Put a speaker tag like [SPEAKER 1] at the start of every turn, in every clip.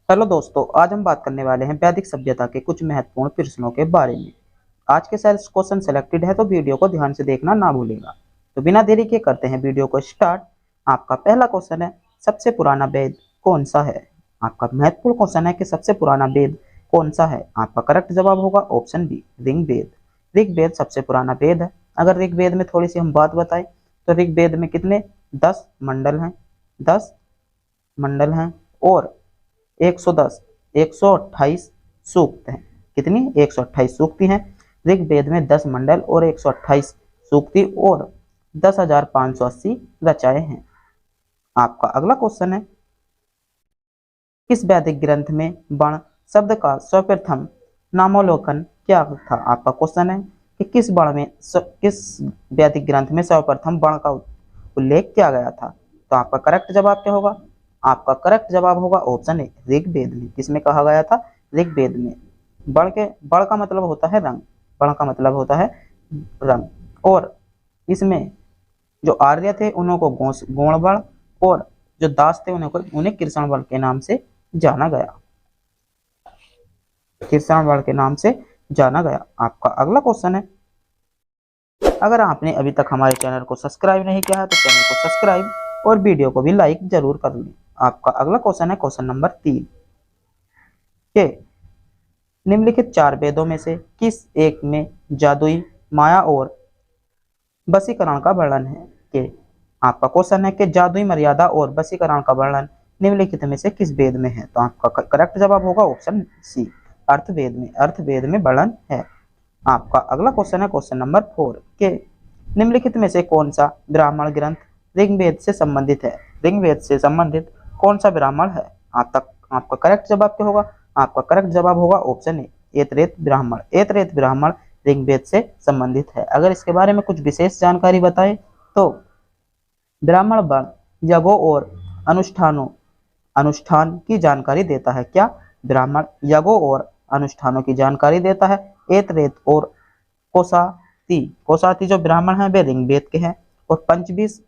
[SPEAKER 1] Hello दोस्तों, आज हम बात करने वाले हैं वैदिक सभ्यता के कुछ महत्वपूर्ण प्रश्नों के बारे में। आज के सारे क्वेश्चन सेलेक्टेड है तो वीडियो को ध्यान से देखना ना भूलेगा। तो बिना देरी के करते हैं वीडियो को स्टार्ट। आपका पहला क्वेश्चन है, सबसे पुराना वेद कौन सा है। आपका महत्वपूर्ण क्वेश्चन है कि सबसे पुराना वेद कौन सा है। आपका करेक्ट जवाब होगा ऑप्शन बी, ऋग्वेद। ऋग्वेद सबसे पुराना वेद है। अगर ऋग्वेद में थोड़ी सी हम बात बताएं तो ऋग्वेद में कितने 10 मंडल हैं। 10 मंडल हैं और 110 128 सूक्त हैं। कितनी 128 सूक्ति हैं। ऋग्वेद में 10 मंडल और 128 सूक्ति और 10,580 रचाएं हैं। आपका अगला क्वेश्चन है, किस वैदिक ग्रंथ में वर्ण शब्द का सर्वप्रथम नामावलोकन क्या था। आपका क्वेश्चन है कि किस वैदिक ग्रंथ में सर्वप्रथम वर्ण का उल्लेख किया गया था। तो आपका करेक्ट जवाब क्या होगा। आपका करेक्ट जवाब होगा ऑप्शन ए, ऋग्वेद में। किसमें कहा गया था, ऋग्वेद में। बड़ का मतलब होता है रंग, बड़ का मतलब होता है रंग। और इसमें जो आर्य थे उनको गौण बड़ और जो दास थे उन्हें कृष्ण बड़ के नाम से जाना गया। कृष्ण बड़ के नाम से जाना गया। आपका अगला क्वेश्चन है, अगर आपने अभी तक हमारे चैनल को सब्सक्राइब नहीं किया है तो चैनल को सब्सक्राइब और वीडियो को भी लाइक जरूर कर लें। आपका अगला क्वेश्चन है क्वेश्चन नंबर 3 के निम्नलिखित 4 वेदों में से किस एक में जादुई माया और वशीकरण का वर्णन है। के आपका क्वेश्चन है कि जादुई मर्यादा और वशीकरण का वर्णन निम्नलिखित में से किस वेद में है। तो आपका करेक्ट जवाब होगा ऑप्शन सी, अर्थवेद में। अर्थवेद में वर्णन है। आपका अगला क्वेश्चन है क्वेश्चन नंबर 4 के निम्नलिखित में से कौन सा ब्राह्मण ग्रंथ ऋग्वेद से संबंधित है। ऋग्वेद से संबंधित कौन सा ब्राह्मण है। आपका करेक्ट जवाब क्या होगा। आपका करेक्ट जवाब होगा ऑप्शन ए, ऐतरेय ब्राह्मण। ऐतरेय ब्राह्मण ऋग्वेद से संबंधित है। अगर इसके बारे में कुछ विशेष जानकारी बताए तो ब्राह्मण वर्ण यज्ञों और अनुष्ठान की जानकारी देता है। क्या, ब्राह्मण यज्ञों और अनुष्ठानों की जानकारी देता है। ऐतरेय और कोसाती जो ब्राह्मण है वे ऋग्वेद के हैं। और पंचवीस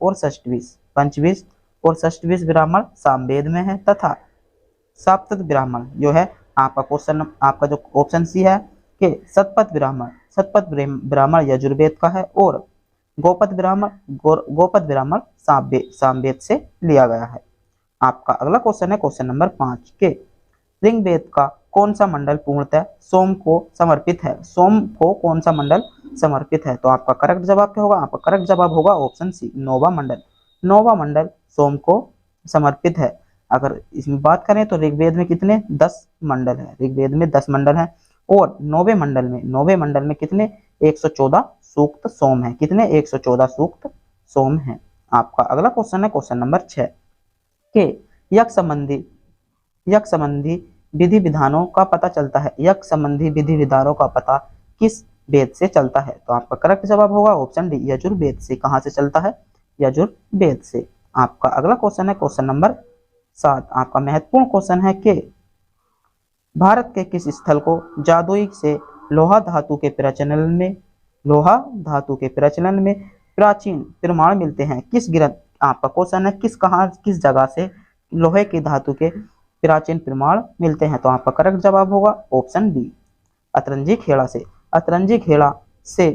[SPEAKER 1] और षष्टवीस ब्राह्मण सामवेद में है। तथा सप्तत ब्राह्मण जो है आपका क्वेश्चन, आपका जो ऑप्शन सी है कि शतपथ ब्राह्मण यजुर्वेद का है। और गोपद ब्राह्मण सामवेद से लिया गया है। आपका अगला क्वेश्चन है क्वेश्चन नंबर 5 के ऋग्वेद का कौन सा मंडल पूर्णतः सोम को समर्पित है। सोम को कौन सा मंडल समर्पित है। तो आपका करेक्ट जवाब क्या होगा। आपका करेक्ट जवाब होगा ऑप्शन सी, नौवा मंडल। नौवा मंडल सोम को समर्पित है। अगर इसमें बात करें तो ऋग्वेद में कितने 10 मंडल है। ऋग्वेद में 10 मंडल है और नौवे मंडल में कितने 114 सूक्त सोम है। कितने 114 सूक्त सोम है। आपका अगला क्वेश्चन है क्वेश्चन नंबर 6 के यज्ञ संबंधी विधि विधानों का पता चलता है। यज्ञ संबंधी विधि विधानों का पता किस वेद से चलता है। तो आपका करेक्ट जवाब होगा ऑप्शन डी, यजुर्वेद से। कहां से चलता है, यजुर्वेद से। आपका अगला क्वेश्चन है क्वेश्चन नंबर 7। आपका महत्वपूर्ण क्वेश्चन है कि भारत के किस स्थल को जादुई से लोहा धातु के प्रचलन में प्राचीन प्रमाण मिलते हैं। किस ग्रंथ, आपका क्वेश्चन है किस जगह से लोहे की धातु के प्राचीन प्रमाण मिलते हैं। तो आपका करेक्ट जवाब होगा ऑप्शन बी, अतरंजी खेड़ा से। अतरंजी खेड़ा से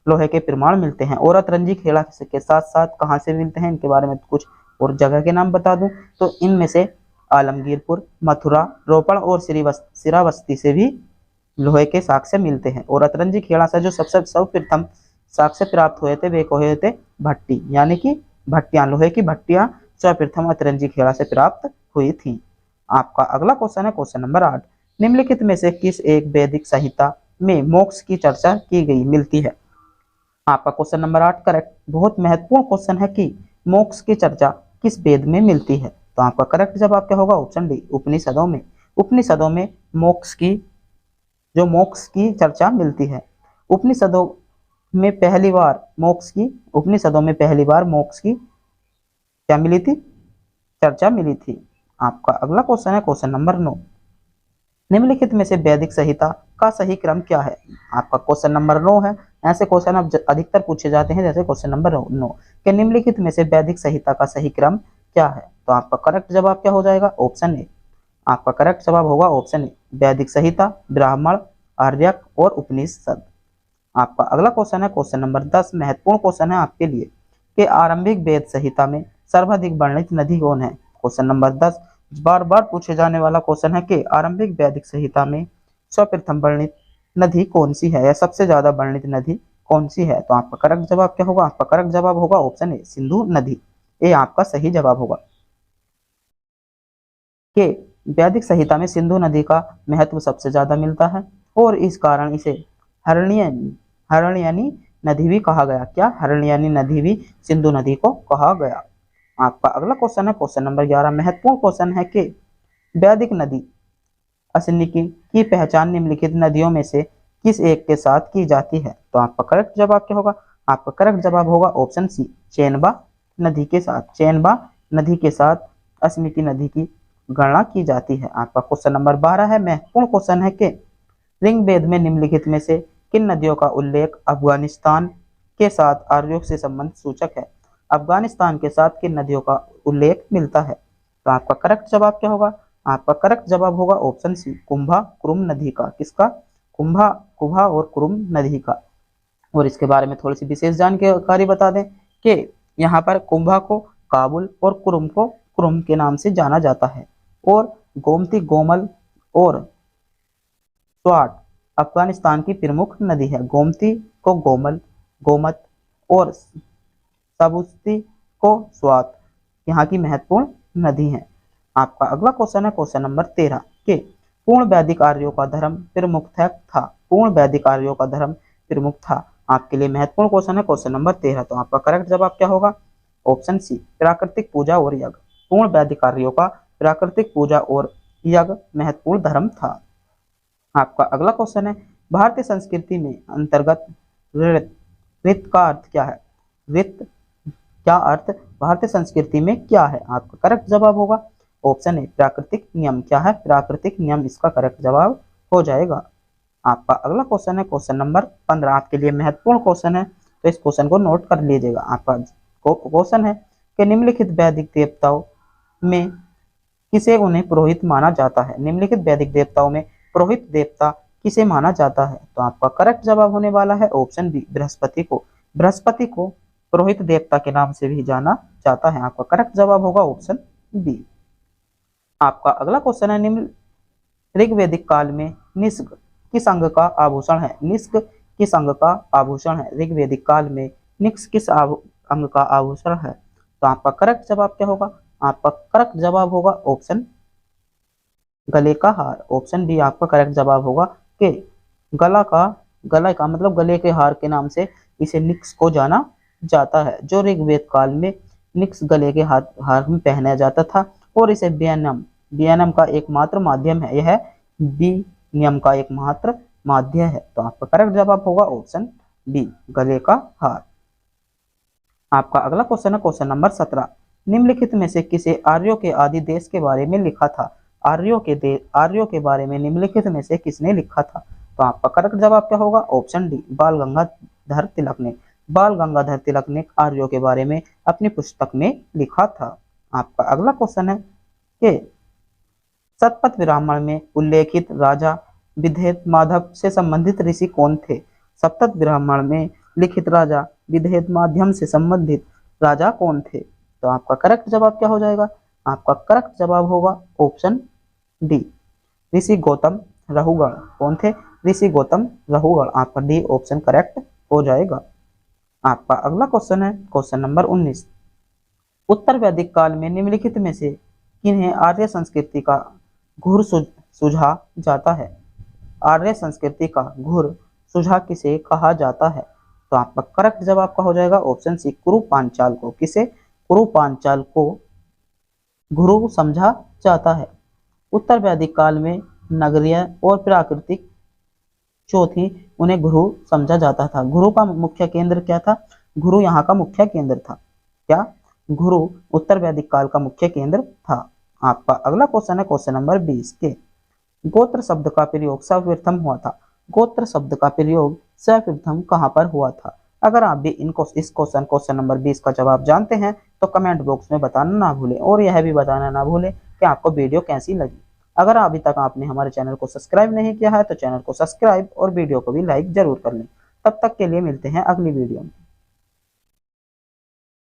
[SPEAKER 1] लोहे के प्रमाण मिलते हैं। और अतरंजी खेड़ा के साथ साथ कहाँ से मिलते हैं, इनके बारे में कुछ और जगह के नाम बता दूं तो इनमें से आलमगीरपुर, मथुरा, रोपड़ और सिरावस्ती से भी लोहे के साक्ष्य मिलते हैं। और अतरंजी खेड़ा से जो सर्वप्रथम साक्ष्य प्राप्त हुए थे वे हुए थे भट्टी, यानी कि भट्टियां, लोहे की भट्टियां सर्वप्रथम अतरंजी खेड़ा से प्राप्त हुई थी। आपका अगला क्वेश्चन है क्वेश्चन नंबर 8। निम्नलिखित में से किस एक वैदिक संहिता में मोक्ष की चर्चा की गई मिलती है। आपका क्वेश्चन नंबर 8 करेक्ट, बहुत महत्वपूर्ण क्वेश्चन है कि मोक्ष की चर्चा किस वेद में मिलती है। तो आपका करेक्ट जवाब क्या होगा ऑप्शन डी, उपनिषदों में। उपनिषदों में मोक्ष की चर्चा मिलती है। उपनिषदों में पहली बार मोक्ष की क्या मिली थी, चर्चा मिली थी। आपका अगला क्वेश्चन है क्वेश्चन नंबर 9। निम्नलिखित में से वैदिक संहिता का सही क्रम क्या है। आपका क्वेश्चन नंबर 9 है। ऐसे क्वेश्चन अब अधिकतर पूछे जाते हैं, जैसे क्वेश्चन नंबर 9 के निम्नलिखित में से वैदिक संहिता का सही क्रम क्या है। तो आपका करेक्ट जवाब क्या हो जाएगा ऑप्शन ए, आपका करेक्ट जवाब होगा ऑप्शन ए, वैदिक संहिता, ब्राह्मण, आर्यक और उपनिषद। आपका अगला क्वेश्चन है क्वेश्चन नंबर 10, महत्वपूर्ण क्वेश्चन है आपके लिए कि आरंभिक वेद संहिता में सर्वाधिक वर्णित नदी कौन है। क्वेश्चन नंबर 10 बार बार पूछे जाने वाला क्वेश्चन है कि आरंभिक वैदिक संहिता में सर्वप्रथम वर्णित नदी कौन सी है या सबसे ज्यादा वर्णित नदी कौन सी है। तो आपका करेक्ट जवाब क्या होगा, आपका करेक्ट जवाब होगा ऑप्शन ए, सिंधु नदी। ये आपका सही जवाब होगा कि वैदिक संहिता में सिंधु नदी का महत्व सबसे ज्यादा मिलता है और इस कारण इसे हरण्यनी नदी भी कहा गया। क्या, हरण्यनी नदी भी सिंधु नदी को कहा गया। आपका अगला क्वेश्चन है क्वेश्चन नंबर 11, महत्वपूर्ण क्वेश्चन है कि वैदिक नदी असनिकी की पहचान निम्नलिखित नदियों में से किस एक के साथ की जाती है। तो आपका करेक्ट जवाब क्या होगा, आपका करेक्ट जवाब होगा ऑप्शन सी, चेनबा नदी के साथ। चेनबा नदी के साथ असनिकी नदी की गणना की जाती है। आपका क्वेश्चन नंबर 12 है, महत्वपूर्ण क्वेश्चन है कि ऋग्वेद में निम्नलिखित में से किन नदियों का उल्लेख अफगानिस्तान के साथ आर्यों से संबंध सूचक है। अफगानिस्तान के साथ किन नदियों का उल्लेख मिलता है। तो आपका करेक्ट जवाब क्या होगा, आपका करेक्ट जवाब होगा ऑप्शन सी, कुंभा कुरुम नदी का। किसका, कुंभा, कुभा और कुरुम नदी का। और इसके बारे में थोड़ी सी विशेष जानकारी बता दें कि यहाँ पर कुंभा को काबुल और कुरुम को कुरुम के नाम से जाना जाता है और गोमती, गोमल और स्वाट अफगानिस्तान की प्रमुख नदी है। गोमती को गोमल, गोमत और साबुस्ती को स्वात यहाँ की महत्वपूर्ण नदी है। आपका अगला क्वेश्चन है क्वेश्चन नंबर 13 के पूर्ण वैदिक आर्यों का धर्म प्रमुख था। पूर्ण वैदिक आर्यों का धर्म प्रमुख था। आपके लिए महत्वपूर्ण क्वेश्चन है क्वेश्चन नंबर 13। तो आपका करेक्ट जवाब क्या होगा, ऑप्शन सी, प्राकृतिक पूजा और यज्ञ। पूर्ण वैदिक आर्यों का प्राकृतिक पूजा और यज्ञ महत्वपूर्ण धर्म था। आपका अगला क्वेश्चन है, भारतीय संस्कृति में अंतर्गत ऋत का अर्थ क्या है। ऋत क्या अर्थ भारतीय संस्कृति में क्या है। आपका करेक्ट जवाब होगा ऑप्शन ए, प्राकृतिक नियम। क्या है, प्राकृतिक नियम इसका करेक्ट जवाब हो जाएगा। आपका अगला क्वेश्चन है क्वेश्चन नंबर 15। आपके लिए महत्वपूर्ण क्वेश्चन है तो इस क्वेश्चन को नोट कर लीजिएगा। आपका क्वेश्चन है कि निम्नलिखित वैदिक देवताओं में किसे उन्हें पुरोहित माना जाता है। निम्नलिखित वैदिक देवताओं में पुरोहित देवता किसे माना जाता है। तो आपका करेक्ट जवाब होने वाला है ऑप्शन बी, बृहस्पति को। बृहस्पति को पुरोहित देवता के नाम से भी जाना जाता है। आपका करेक्ट जवाब होगा ऑप्शन बी। आपका अगला क्वेश्चन है, निम्न ऋग्वैदिक काल में निष्क किस अंग का आभूषण है। निष्क किस अंग का आभूषण है। ऋग्वैदिक काल में निष्क किस अंग का आभूषण है। तो आपका करेक्ट जवाब क्या होगा, आपका करेक्ट जवाब होगा ऑप्शन गले का हार। ऑप्शन बी आपका करेक्ट जवाब होगा कि गला का मतलब गले के हार के नाम से इसे निक्स को जाना जाता है, जो ऋग्वेद काल में निक्स गले के हार में पहना जाता था और इसे वियनम का एकमात्र माध्यम है। यह विनियम का एकमात्र माध्यम है। तो आपका करेक्ट जवाब होगा ऑप्शन बी, गले का हार। आपका अगला क्वेश्चन है क्वेश्चन नंबर 17। निम्नलिखित में से किसे आर्यों के आदि देश के बारे में लिखा था। आर्यों के बारे में निम्नलिखित में से किसने लिखा था। तो आपका करेक्ट जवाब क्या होगा, ऑप्शन डी, बाल गंगाधर तिलक ने। बाल गंगाधर तिलक ने आर्यों के बारे में अपनी पुस्तक में लिखा था। आपका अगला क्वेश्चन है कि शतपथ ब्राह्मण में उल्लेखित राजा विधेय माधव से संबंधित ऋषि कौन थे। सप्तत ब्राह्मण में लिखित राजा विधेय माध्यम से संबंधित राजा कौन थे। तो आपका करेक्ट जवाब क्या हो जाएगा, आपका करेक्ट जवाब होगा ऑप्शन डी, ऋषि गौतम रहुगण। कौन थे, ऋषि गौतम रहुगण। आपका डी ऑप्शन करेक्ट हो जाएगा। आपका अगला क्वेश्चन है क्वेश्चन नंबर 19। उत्तर वैदिक काल में निम्नलिखित में से किन्हें आर्य संस्कृति का घुर सुझा जाता है। आर्य संस्कृति का घुर सुझा किसे कहा जाता है। तो आपका करेक्ट जवाब का हो जाएगा ऑप्शन सी, कुरु पांचाल को। किसे, कुरु पांचाल को गुरु समझा जाता है। उत्तर वैदिक काल में नगरीय और प्राकृतिक चौथी उन्हें गुरु समझा जाता था। गुरु का मुख्य केंद्र क्या था, गुरु यहाँ का मुख्य केंद्र था। क्या, गुरु उत्तर वैदिक काल का मुख्य केंद्र था। आपका अगला क्वेश्चन है क्वेश्चन नंबर 20 के गोत्र शब्द का प्रयोग सर्वप्रथम हुआ था। गोत्र शब्द का प्रयोग सर्वप्रथम कहाँ पर हुआ था। अगर आप भी इस क्वेश्चन नंबर 20 का जवाब जानते हैं तो कमेंट बॉक्स में बताना ना भूलें और यह भी बताना ना भूलें कि आपको वीडियो कैसी लगी। अगर अभी तक आपने हमारे चैनल को सब्सक्राइब नहीं किया है तो चैनल को सब्सक्राइब और वीडियो को भी लाइक जरूर कर लें। तब तक के लिए मिलते हैं अगली वीडियो में।